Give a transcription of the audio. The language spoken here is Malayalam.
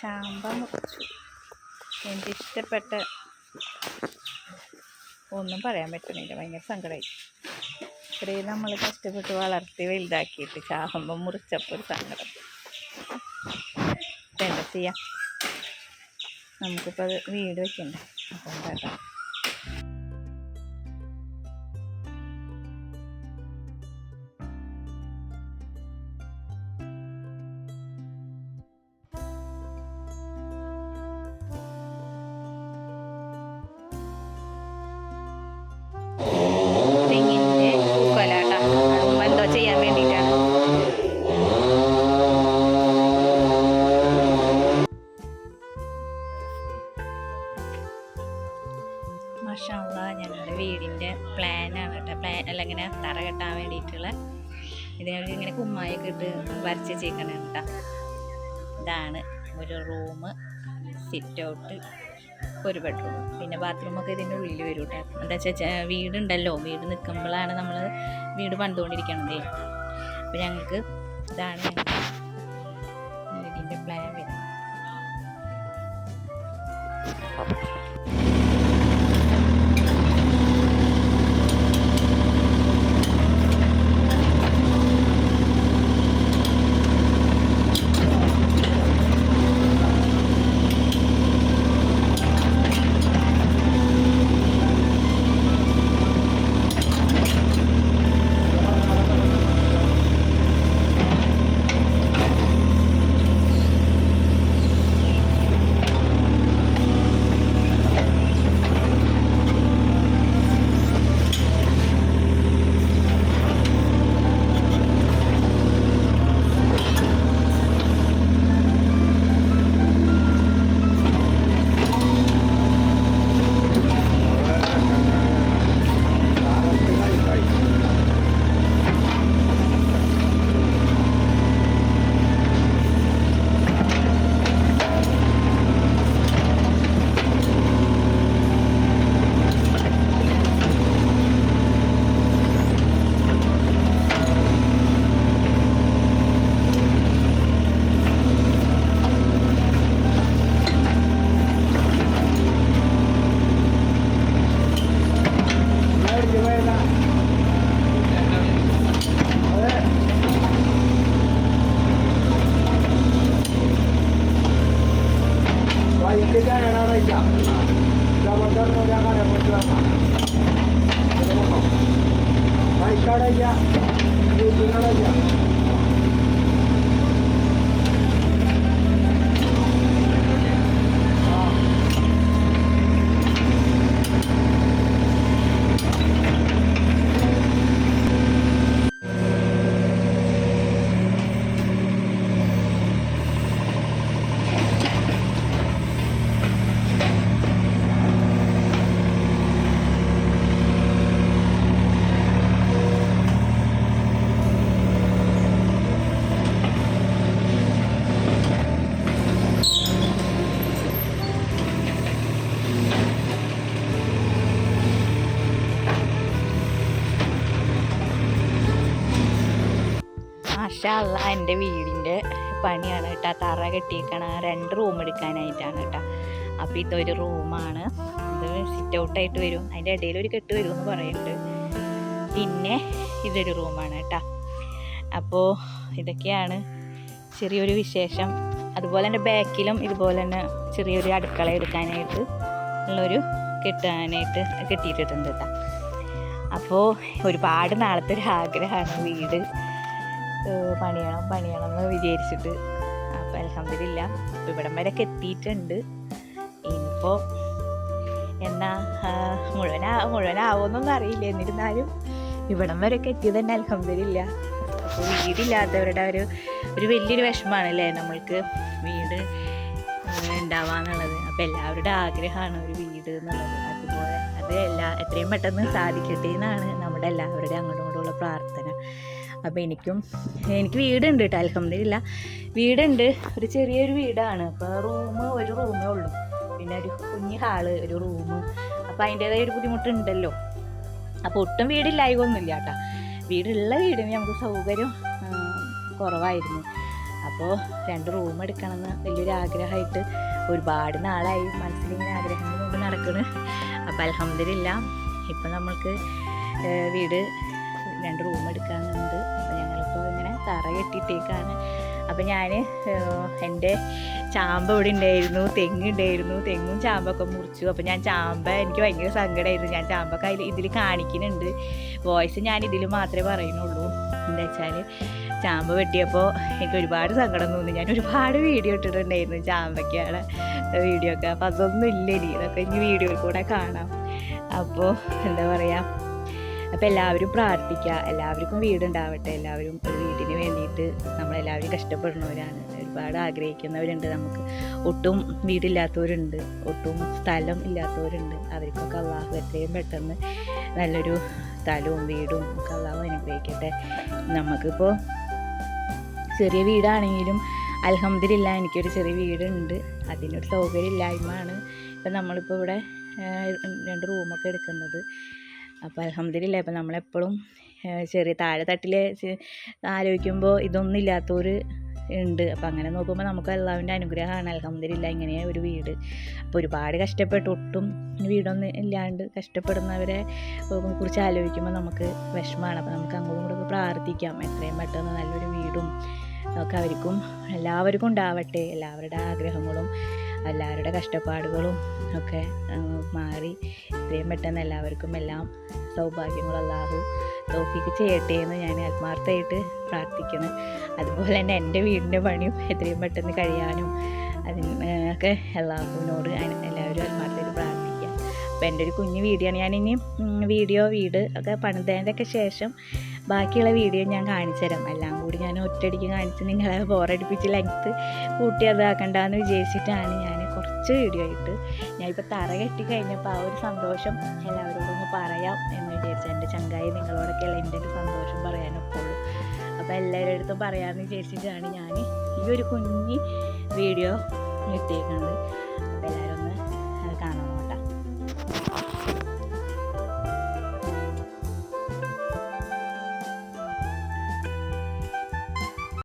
ചാമ്പ മുറിച്ചു. എനിക്കിഷ്ടപ്പെട്ട ഒന്നും പറയാൻ പറ്റുന്നില്ല, ഭയങ്കര സങ്കടമായി. ഇത്രയും നമ്മൾ കഷ്ടപ്പെട്ട് വളർത്തി വലുതാക്കിയിട്ട് ചാമ്പ മുറിച്ചപ്പോൾ ഒരു സങ്കടം. എന്താ ചെയ്യാം, നമുക്കിപ്പോൾ അത് വീട് വെക്കണ്ടേ. അപ്പം എന്താ തെങ്ങിൻ്റെ പൂക്കോലാട്ട, അതും എന്തോ ചെയ്യാൻ വേണ്ടിയിട്ടാണ്. മാഷാഅല്ലാ, ഞങ്ങളുടെ വീടിൻ്റെ പ്ലാനാണ് കേട്ടോ. പ്ലാൻ അല്ല, ഇങ്ങനെ തറ കെട്ടാൻ വേണ്ടിയിട്ടുള്ള ഇതിനൊക്കെ ഇങ്ങനെ കുമ്മായൊക്കെ ഇട്ട് വരച്ച് വെച്ചേക്കണം കേട്ടോ. ഇതാണ് ഒരു റൂം, സിറ്റ് ഔട്ട്, ഒരു ബെഡ്റൂം, പിന്നെ ബാത്റൂമൊക്കെ ഇതിൻ്റെ ഉള്ളിൽ വരും കേട്ടോ. എന്താ വെച്ചാൽ വീടുണ്ടല്ലോ, വീട് നിൽക്കുമ്പോഴാണ് നമ്മൾ വീട് പണിതുകൊണ്ടിരിക്കണതേ. അപ്പോൾ ഞങ്ങൾക്ക് ഇതാണ് വീടിൻ്റെ പ്ലാൻ വരുന്നത്. മാഷാഅല്ലാ, എൻ്റെ വീടിൻ്റെ പണിയാണ് കേട്ടോ. തറ കെട്ടിയേക്കണ 2 റൂം എടുക്കാനായിട്ടാണ് കേട്ടോ. അപ്പോൾ ഇതൊരു റൂമാണ്, ഇത് സിറ്റ് ഔട്ടായിട്ട് വരും, അതിൻ്റെ ഇടയിൽ ഒരു കെട്ട് വരുമെന്ന് പറയുന്നുണ്ട്. പിന്നെ ഇതൊരു റൂമാണ് കേട്ടോ. അപ്പോൾ ഇതൊക്കെയാണ് ചെറിയൊരു വിശേഷം. അതുപോലെ തന്നെ ബാക്കിലും ഇതുപോലെ തന്നെ ചെറിയൊരു അടുക്കള എടുക്കാനായിട്ട് ഉള്ളൊരു കെട്ടിയിട്ടിട്ടുണ്ട് കേട്ടോ. അപ്പോൾ ഒരുപാട് നാളത്തെ ഒരു ആഗ്രഹമാണ് വീട് പണിയണം എന്ന് വിചാരിച്ചിട്ട്. അപ്പോൾ അൽഹംദുലില്ലാ ഇപ്പോൾ ഇവിടം വരെയൊക്കെ എത്തിയിട്ടുണ്ട്. ഇനിയിപ്പോൾ എന്നാ മുഴുവനാവുമെന്നൊന്നും അറിയില്ല, എന്നിരുന്നാലും ഇവിടം വരെയൊക്കെ എത്തിയത് തന്നെ അൽഹംദുലില്ലാ. അപ്പോൾ വീടില്ലാത്തവരുടെ ഒരു വലിയൊരു വിഷമമാണല്ലേ നമ്മൾക്ക് വീട് ഉണ്ടാവാന്നുള്ളത്. അപ്പോൾ എല്ലാവരുടെ ആഗ്രഹമാണ് ഒരു വീട് എന്നുള്ളത്. അതുപോലെ അത് എത്രയും പെട്ടെന്ന് സാധിക്കട്ടെ എന്നാണ് നമ്മുടെ എല്ലാവരുടെയും അങ്ങോട്ടും ഇങ്ങോട്ടുള്ള പ്രാർത്ഥന. അപ്പോൾ എനിക്ക് വീടുണ്ട് കേട്ടോ, അൽഹംദുലില്ലാ വീടുണ്ട്. ഒരു ചെറിയൊരു വീടാണ്. അപ്പോൾ ഒരു റൂമേ ഉള്ളൂ, പിന്നെ ഒരു കുഞ്ഞ് ഹാള്, ഒരു റൂം. അപ്പോൾ അതിൻ്റേതായ ഒരു ബുദ്ധിമുട്ടുണ്ടല്ലോ. അപ്പോൾ ഒട്ടും വീടില്ലായൊന്നുമില്ല കേട്ടോ. വീടുള്ള വീടിന് നമുക്ക് സൗകര്യം കുറവായിരുന്നു. അപ്പോൾ 2 റൂം എടുക്കണമെന്ന് വലിയൊരു ആഗ്രഹമായിട്ട് ഒരുപാട് നാളായി മനസ്സിലിങ്ങനെ ആഗ്രഹങ്ങൾ കൊണ്ട് നടക്കണ്. അപ്പോൾ അൽഹംദുലില്ലാ ഇപ്പം നമ്മൾക്ക് വീട് 2 റൂം എടുക്കാനുണ്ട്. അപ്പോൾ ഞങ്ങളിപ്പോൾ ഇങ്ങനെ തറ കെട്ടിയിട്ടേക്കാണ്. അപ്പോൾ ഞാൻ എൻ്റെ ചാമ്പ ഇവിടെ ഉണ്ടായിരുന്നു, തെങ്ങുണ്ടായിരുന്നു, തെങ്ങും ചാമ്പൊക്കെ മുറിച്ചു. അപ്പോൾ ഞാൻ ചാമ്പ എനിക്ക് ഭയങ്കര സങ്കടമായിരുന്നു. ഞാൻ ചാമ്പൊക്കെ ഇതിൽ കാണിക്കുന്നുണ്ട്, വോയിസ് ഞാൻ ഇതിൽ മാത്രമേ പറയുന്നുള്ളൂ. എന്താ വെച്ചാൽ ചാമ്പ വെട്ടിയപ്പോൾ എനിക്ക് ഒരുപാട് സങ്കടം തോന്നി. ഞാൻ ഒരുപാട് വീഡിയോ ഇട്ടിട്ടുണ്ടായിരുന്നു ചാമ്പയ്ക്കാണ് വീഡിയോ ഒക്കെ. അപ്പോൾ അതൊന്നും ഇല്ല ഇനി, ഇതൊക്കെ ഇനി വീഡിയോയിൽ കൂടെ കാണാം. അപ്പോൾ എന്താ പറയുക, അപ്പോൾ എല്ലാവരും പ്രാർത്ഥിക്കുക, എല്ലാവർക്കും വീടുണ്ടാവട്ടെ. എല്ലാവരും ഒരു വീടിന് വേണ്ടിയിട്ട് നമ്മളെല്ലാവരും കഷ്ടപ്പെടുന്നവരാണ്, ഒരുപാട് ആഗ്രഹിക്കുന്നവരുണ്ട്. നമുക്ക് ഒട്ടും വീടില്ലാത്തവരുണ്ട്, ഒട്ടും സ്ഥലം ഇല്ലാത്തവരുണ്ട്. അവർക്കൊക്കെ അള്ളാഹു എത്രയും പെട്ടെന്ന് നല്ലൊരു സ്ഥലവും വീടും ഒക്കെ അള്ളാഹു അനുഗ്രഹിക്കട്ടെ. നമുക്കിപ്പോൾ ചെറിയ വീടാണെങ്കിലും അൽഹംദുലില്ലാ എനിക്കൊരു ചെറിയ വീടുണ്ട്. അതിനൊരു സൗകര്യമില്ലായ്മയാണ് ഇപ്പം നമ്മളിപ്പോൾ ഇവിടെ 2 റൂമൊക്കെ എടുക്കുന്നത്. അപ്പോൾ അൽഹംദുലില്ലാ ഇപ്പം നമ്മളെപ്പോഴും ചെറിയ താഴെ തട്ടിൽ ആലോചിക്കുമ്പോൾ ഇതൊന്നും ഇല്ലാത്തവർ ഉണ്ട്. അപ്പോൾ അങ്ങനെ നോക്കുമ്പോൾ നമുക്ക് അള്ളാഹുവിൻ്റെ അനുഗ്രഹമാണ് അൽഹംദുലില്ലാ ഇങ്ങനെ ഒരു വീട്. അപ്പോൾ ഒരുപാട് കഷ്ടപ്പെട്ട് ഒട്ടും വീടൊന്നും ഇല്ലാണ്ട് കഷ്ടപ്പെടുന്നവരെ കുറിച്ച് ആലോചിക്കുമ്പോൾ നമുക്ക് വിഷമമാണ്. അപ്പോൾ നമുക്ക് അങ്ങോട്ടും ഇങ്ങോട്ടും പ്രാർത്ഥിക്കാം, എത്രയും പെട്ടെന്ന് നല്ലൊരു വീടും ഒക്കെ അവർക്കും എല്ലാവർക്കും ഉണ്ടാവട്ടെ. എല്ലാവരുടെ ആഗ്രഹങ്ങളും എല്ലാവരുടെ കഷ്ടപ്പാടുകളും ഒക്കെ മാറി എത്രയും പെട്ടെന്ന് എല്ലാവർക്കും എല്ലാം സൗഭാഗ്യങ്ങളും അള്ളാഹു തൗഫീഖ് ചെയ്യട്ടെ എന്ന് ഞാൻ ആത്മാർത്ഥമായിട്ട് പ്രാർത്ഥിക്കുന്നു. അതുപോലെ തന്നെ എൻ്റെ വീടിൻ്റെ പണിയും എത്രയും പെട്ടെന്ന് കഴിയാനും അതിനൊക്കെ അള്ളാഹുവിനോട് എല്ലാവരും ആത്മാർത്ഥമായിട്ട് പ്രാർത്ഥിക്കുക. അപ്പോൾ എൻ്റെ ഒരു കുഞ്ഞു വീഡിയോ ആണ്. ഞാനിനി വീട് ഒക്കെ പണിതതിൻ്റെയൊക്കെ ശേഷം ബാക്കിയുള്ള വീഡിയോ ഞാൻ കാണിച്ചു തരാം. എല്ലാം കൂടി ഞാൻ ഒറ്റയടിക്ക് കാണിച്ച് നിങ്ങളെ ബോറടിപ്പിച്ച് ലെങ്ത്ത് കൂട്ടി അതാക്കണ്ടെന്ന് വിചാരിച്ചിട്ടാണ് ഞാൻ കുറച്ച് വീഡിയോ ആയിട്ട് ഞാനിപ്പോൾ തറ കെട്ടി കഴിഞ്ഞപ്പോൾ ആ ഒരു സന്തോഷം എല്ലാവരോടൊന്ന് പറയാം എന്ന് വിചാരിച്ചു. എൻ്റെ ചങ്കായി നിങ്ങളോടൊക്കെ അല്ല എൻ്റെ ഒരു സന്തോഷം പറയാനൊക്കെ ഉള്ളൂ. അപ്പോൾ എല്ലാവരുടെ അടുത്തും പറയാമെന്ന് വിചാരിച്ചിട്ടാണ് ഞാൻ ഈ ഒരു കുഞ്ഞ് വീഡിയോ ഇട്ടേക്കുന്നത്.